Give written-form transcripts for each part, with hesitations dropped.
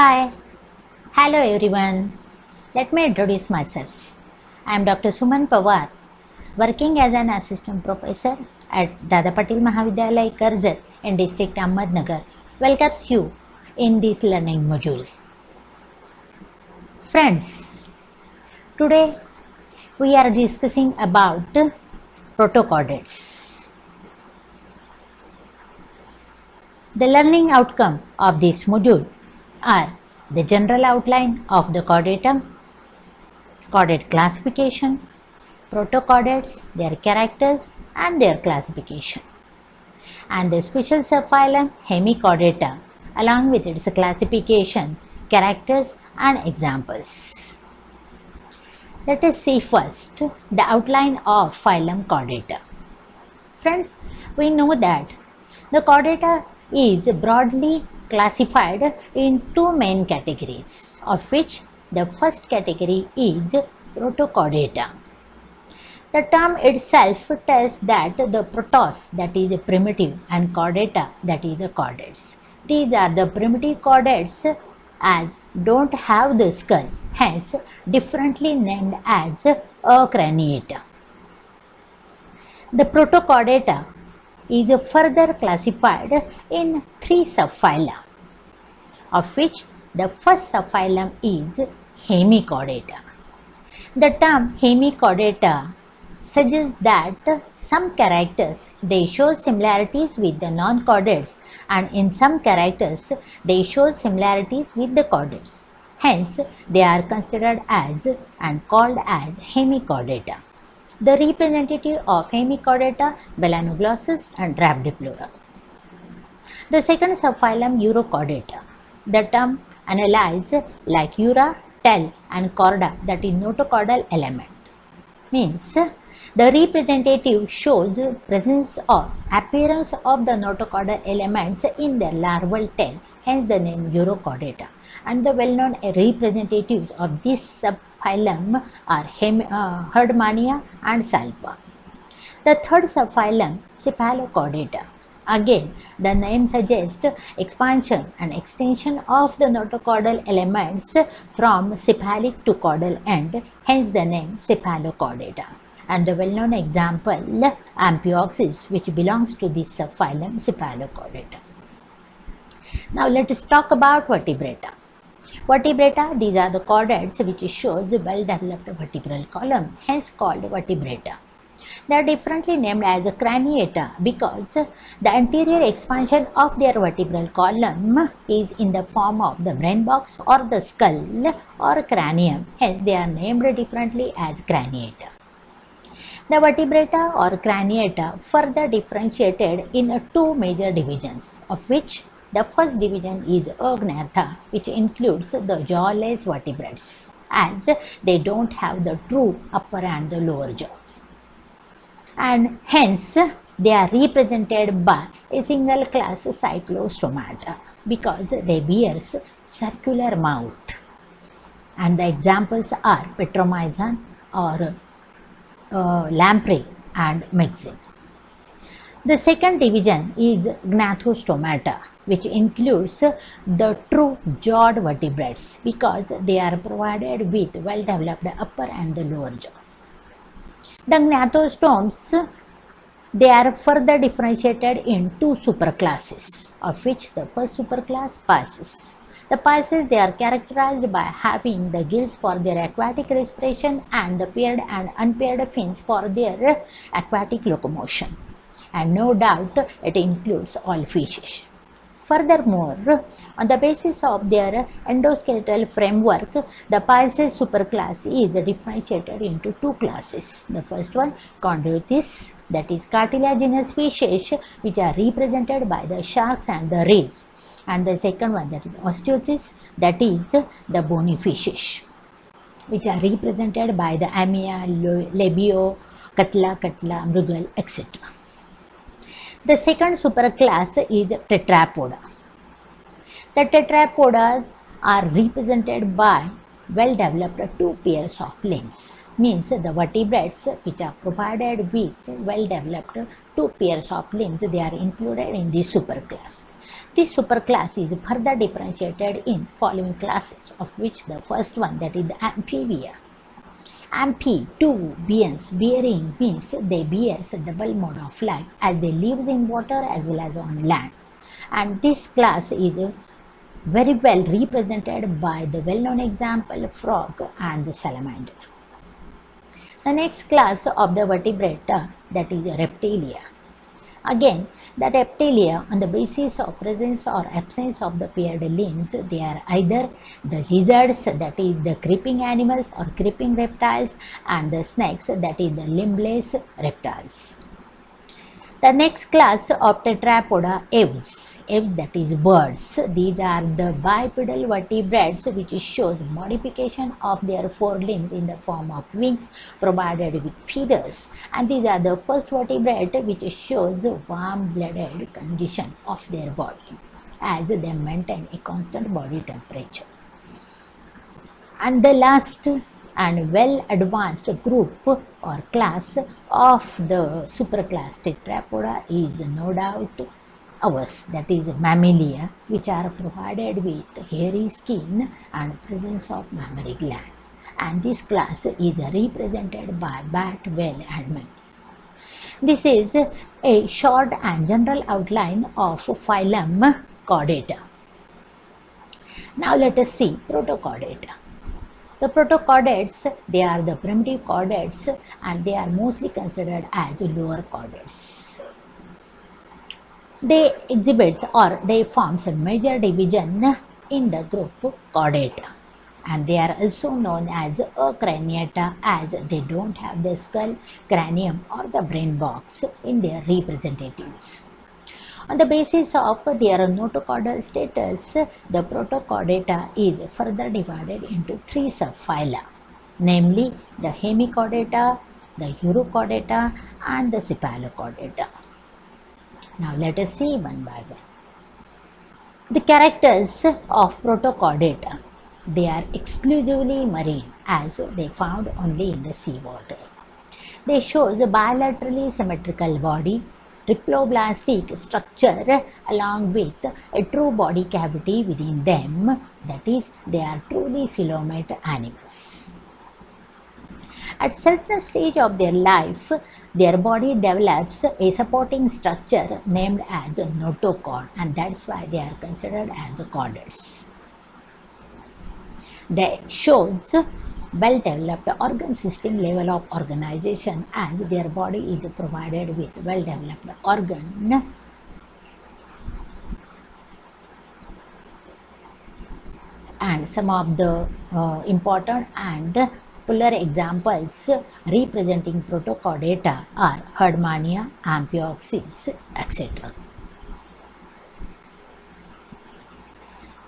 Hi, hello everyone. Let me introduce myself. I am Dr. Suman Pawar, working as an assistant professor at Dada Patil Mahavidyalaya Karjat in district Ahmednagar. Welcomes you in this learning module. Friends, today we are discussing about protochordates. The learning outcome of this module are the general outline of the chordatum, chordate classification, protochordates, their characters and their classification, and the special subphylum Hemichordata along with its classification, characters and examples. Let us see first the outline of phylum Chordata. Friends, we know that the Chordata is broadly classified in two main categories, of which the first category is Protochordata. The term itself tells that the protos, that is primitive, and chordata, that is the chordates. These are the primitive chordates as don't have the skull, hence differently named as acraniata. The protochordata is further classified in three subphyla, of which the first subphylum is Hemichordata. The term Hemichordata suggests that some characters they show similarities with the non-chordates and in some characters they show similarities with the chordates. Hence, they are considered as and called as Hemichordata. The representative of Hemichordata, Melanoglossus and Rhabdiflora. The second subphylum Urochordata. The term analyzes like ura, tel and chorda, that is notochordal element. Means the representative shows presence or appearance of the notochordal elements in the larval tail, hence the name Urochordata. And the well-known representatives of this subphylum are Herdmania and Salpa. The third subphylum, Cephalochordata. Again, the name suggests expansion and extension of the notochordal elements from cephalic to caudal end, hence the name Cephalochordata. And the well-known example, Amphioxus, which belongs to this subphylum Cephalochordata. Now let us talk about vertebrata. Vertebrata, these are the chordates which shows well-developed vertebral column, hence called vertebrata. They are differently named as craniata because the anterior expansion of their vertebral column is in the form of the brain box or the skull or cranium, hence they are named differently as craniata. The vertebrata or craniata further differentiated in two major divisions, of which the first division is agnatha, which includes the jawless vertebrates, as they don't have the true upper and the lower jaws. And hence they are represented by a single class cyclostomata because they bears circular mouth. And the examples are Petromyzon or lamprey and myxin. The second division is Gnathostomata, which includes the true jawed vertebrates because they are provided with well-developed upper and the lower jaw. The gnathostomes, they are further differentiated in two superclasses, of which the first superclass Pisces. The Pisces, they are characterized by having the gills for their aquatic respiration and the paired and unpaired fins for their aquatic locomotion. And no doubt it includes all fishes. Furthermore, on the basis of their endoskeletal framework, the Pisces superclass is differentiated into two classes. The first one, Chondrichthyes, that is cartilaginous fishes, which are represented by the sharks and the rays. And the second one, that is Osteochthyes, that is the bony fishes, which are represented by the Amia, Labio, Katla, Mrugal, etc. The second superclass is Tetrapoda. The tetrapodas are represented by well developed two pairs of limbs. Means the vertebrates which are provided with well developed two pairs of limbs, they are included in this superclass. This superclass is further differentiated in following classes, of which the first one, that is the amphibia. Amphi, two beings, bearing means they bears a double mode of life as they live in water as well as on land. And this class is very well represented by the well-known example frog and the salamander. The next class of the vertebrata, that is reptilia. Again, the reptilia, on the basis of presence or absence of the paired limbs, they are either the lizards, that is the creeping animals or creeping reptiles, and the snakes, that is the limbless reptiles. The next class of tetrapoda, aves, that is birds. These are the bipedal vertebrates which shows modification of their forelimbs in the form of wings provided with feathers, and these are the first vertebrate which shows warm-blooded condition of their body as they maintain a constant body temperature. And the last and well advanced group or class of the superclass tetrapoda is no doubt ours, that is mammalia, which are provided with hairy skin and presence of mammary gland. And this class is represented by bat, whale and monkey. This is a short and general outline of phylum Chordata. Now let us see Protochordata. The protochordates, they are the primitive chordates and they are mostly considered as lower chordates. They exhibit or they form a major division in the group Chordata, and they are also known as acraniata as they don't have the skull, cranium or the brain box in their representatives. On the basis of their notochordal status, the Protochordata is further divided into three subphyla, namely the Hemichordata, the Urochordata and the Cephalochordata. Now let us see one by one. The characters of Protochordata, they are exclusively marine as they found only in the seawater. They show a bilaterally symmetrical body, triploblastic structure along with a true body cavity within them, that is, they are truly coelomate animals. At certain stage of their life, their body develops a supporting structure named as a notochord, and that's why they are considered as the chordates. They shows well-developed organ system level of organization as their body is provided with well-developed organ and some of the important and popular examples representing Protochordata are Herdmania, Amphioxus, etc.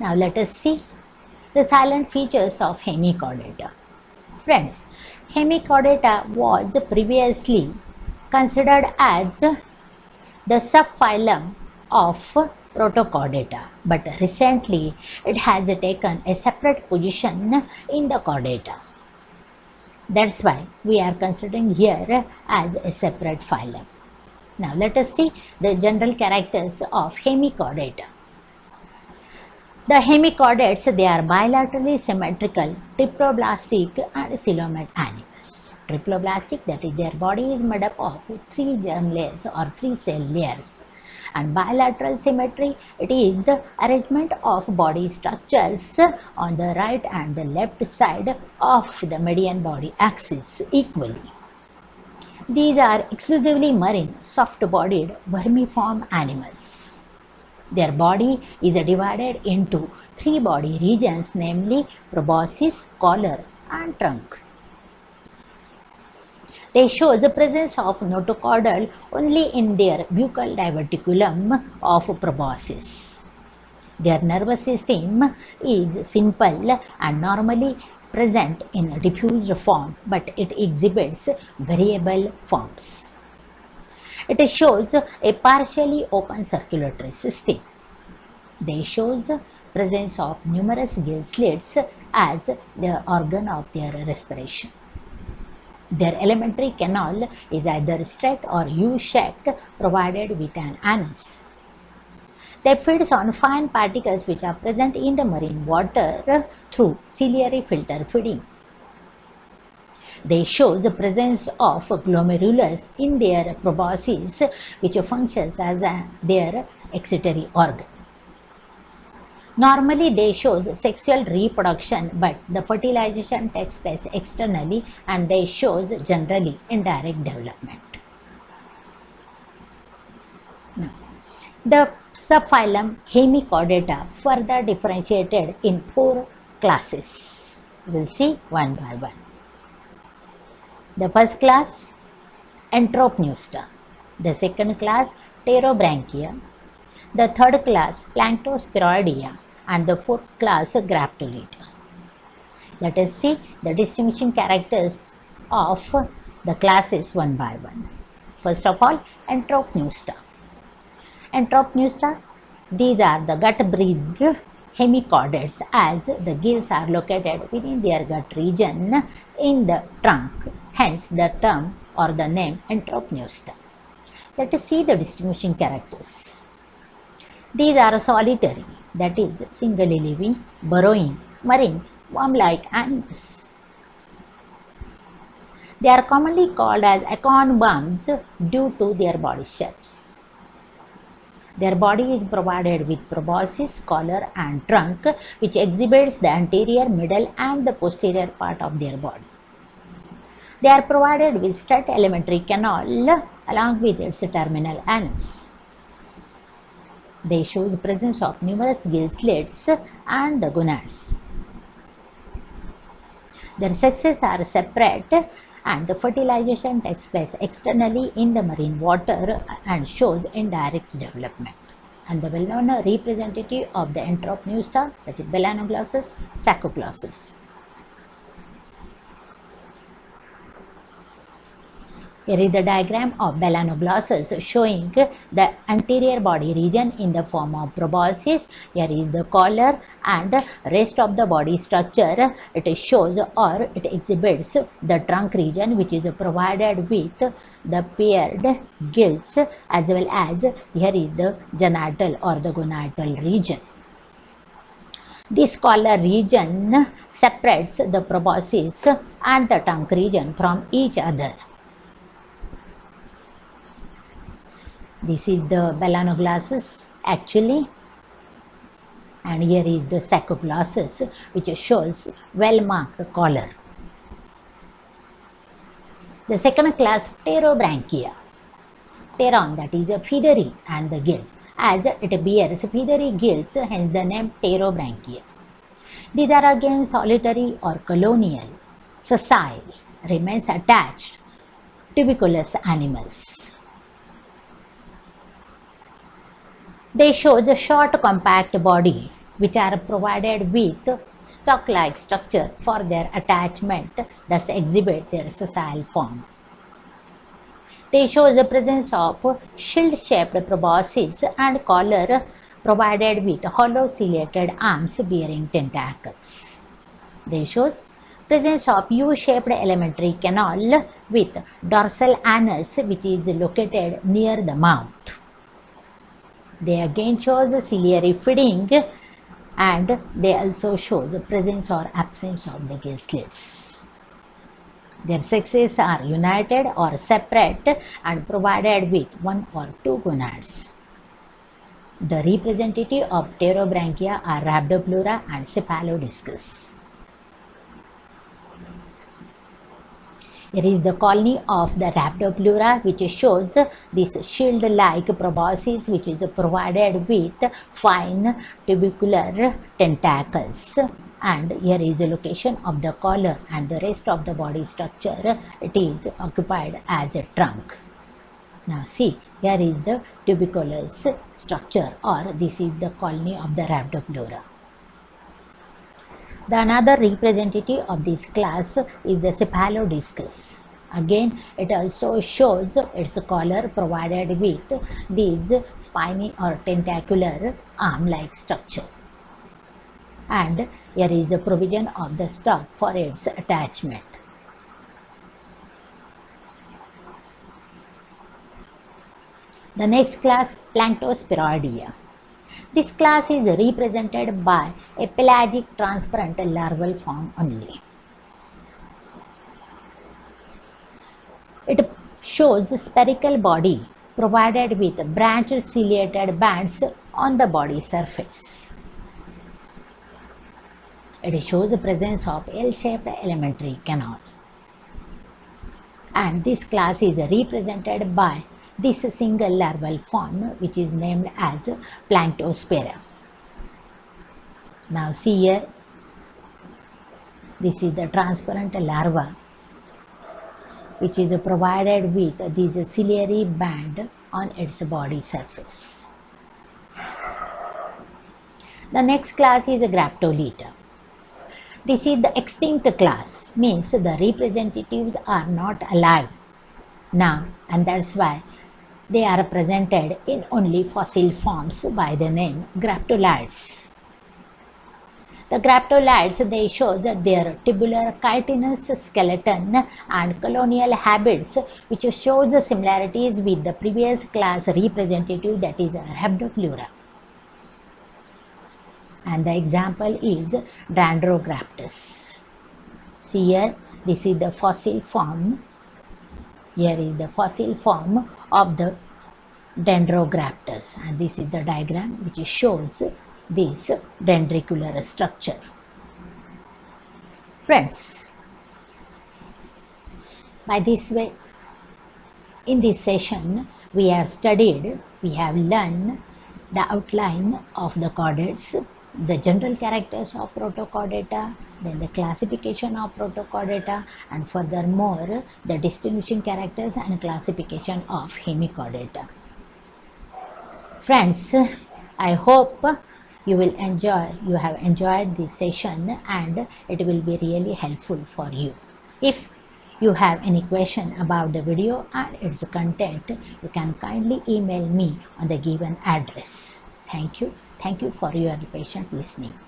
Now let us see the silent features of Hemichordata. Friends, Hemichordata was previously considered as the subphylum of Protochordata, but recently it has taken a separate position in the Chordata. That's why we are considering here as a separate phylum. Now let us see the general characters of Hemichordata. The hemichordates, they are bilaterally symmetrical, triploblastic and coelomate animals. Triploblastic, that is, their body is made up of 3 germ layers or 3 cell layers. And bilateral symmetry, it is the arrangement of body structures on the right and the left side of the median body axis equally. These are exclusively marine, soft-bodied, vermiform animals. Their body is divided into 3 body regions, namely proboscis, collar and trunk. They show the presence of notochordal only in their buccal diverticulum of proboscis. Their nervous system is simple and normally present in a diffused form, but it exhibits variable forms. It shows a partially open circulatory system. They shows presence of numerous gill slits as the organ of their respiration. Their alimentary canal is either straight or U-shaped, provided with an anus. They feed on fine particles which are present in the marine water through ciliary filter feeding. They show the presence of glomerulus in their proboscis, which functions as their excretory organ. Normally, they show sexual reproduction, but the fertilization takes place externally and they show generally indirect development. Now, the subphylum Hemichordata further differentiated in 4 classes. We will see one by one. The first class, Entropneusta. The second class, Pterobranchia. The third class, Planktospiroidea, and the fourth class, Graptolita. Let us see the distinguishing characters of the classes one by one. First of all, Entropneusta. Entropneusta, these are the gut-breathed hemichordates, as the gills are located within their gut region in the trunk, hence the term or the name Entropneusta. Let us see the distinguishing characters. These are solitary, that is, singly living, burrowing, marine, worm-like animals. They are commonly called as acorn worms due to their body shapes. Their body is provided with proboscis, collar and trunk, which exhibits the anterior, middle and the posterior part of their body. They are provided with straight alimentary canal along with its terminal anus. They show the presence of numerous gill slits and the gonads. Their sexes are separate and the fertilization takes place externally in the marine water and shows indirect development. And the well-known representative of the Entropneusta, that is Balanoglossus saccoglossus. Here is the diagram of Balanoglossus showing the anterior body region in the form of proboscis. Here is the collar and rest of the body structure. It shows or it exhibits the trunk region, which is provided with the paired gills, as well as here is the genital or the gonadal region. This collar region separates the proboscis and the trunk region from each other. This is the Balanoglossus actually, and here is the Saccoglossus, which shows well-marked collar. The second class, Pterobranchia. Pteron, that is a feathery, and the gills, as it bears feathery gills, hence the name Pterobranchia. These are again solitary or colonial, sessile, remains attached, tuberculous animals. They show the short compact body, which are provided with stalk-like structure for their attachment, thus exhibit their sessile form. They show the presence of shield-shaped proboscis and collar provided with hollow ciliated arms bearing tentacles. They show presence of U-shaped alimentary canal with dorsal anus, which is located near the mouth. They again show the ciliary feeding, and they also show the presence or absence of the gill slits. Their sexes are united or separate and provided with 1 or 2 gonads. The representative of Pterobranchia are Rhabdopleura and Cephalodiscus. Here is the colony of the Rhabdopleura, which shows this shield-like proboscis, which is provided with fine tubercular tentacles. And here is the location of the collar, and the rest of the body structure, it is occupied as a trunk. Now see, here is the tuberculous structure, or this is the colony of the Rhabdopleura. The another representative of this class is the Cephalodiscus. Again, it also shows its collar provided with these spiny or tentacular arm-like structure. and here is the provision of the stop for its attachment. The next class, Planctosporoidea. This class is represented by a pelagic transparent larval form only. It shows spherical body provided with branched ciliated bands on the body surface. It shows the presence of L-shaped elementary canal. And this class is represented by this single larval form, which is named as Planctospera. Now see here, this is the transparent larva which is provided with this ciliary band on its body surface. The next class is Graptolita. This is the extinct class, means the representatives are not alive now, and that's why they are presented in only fossil forms by the name Graptolites. The Graptolites, they show that their tubular chitinous skeleton and colonial habits, which shows the similarities with the previous class representative, that is Rhabdoplura. And the example is Dendrograptus. See here, this is the fossil form. Here is the fossil form of the Dendrograptus, and this is the diagram which shows this dendricular structure. Friends, by this way, in this session we have learned the outline of the chordates, the general characters of Protochordata, then the classification of Protochordata, and furthermore the distinguishing characters and classification of Hemichordata. Friends, I hope you have enjoyed this session and it will be really helpful for you. If you have any question about the video and its content, you can kindly email me on the given address. Thank you for your patient listening.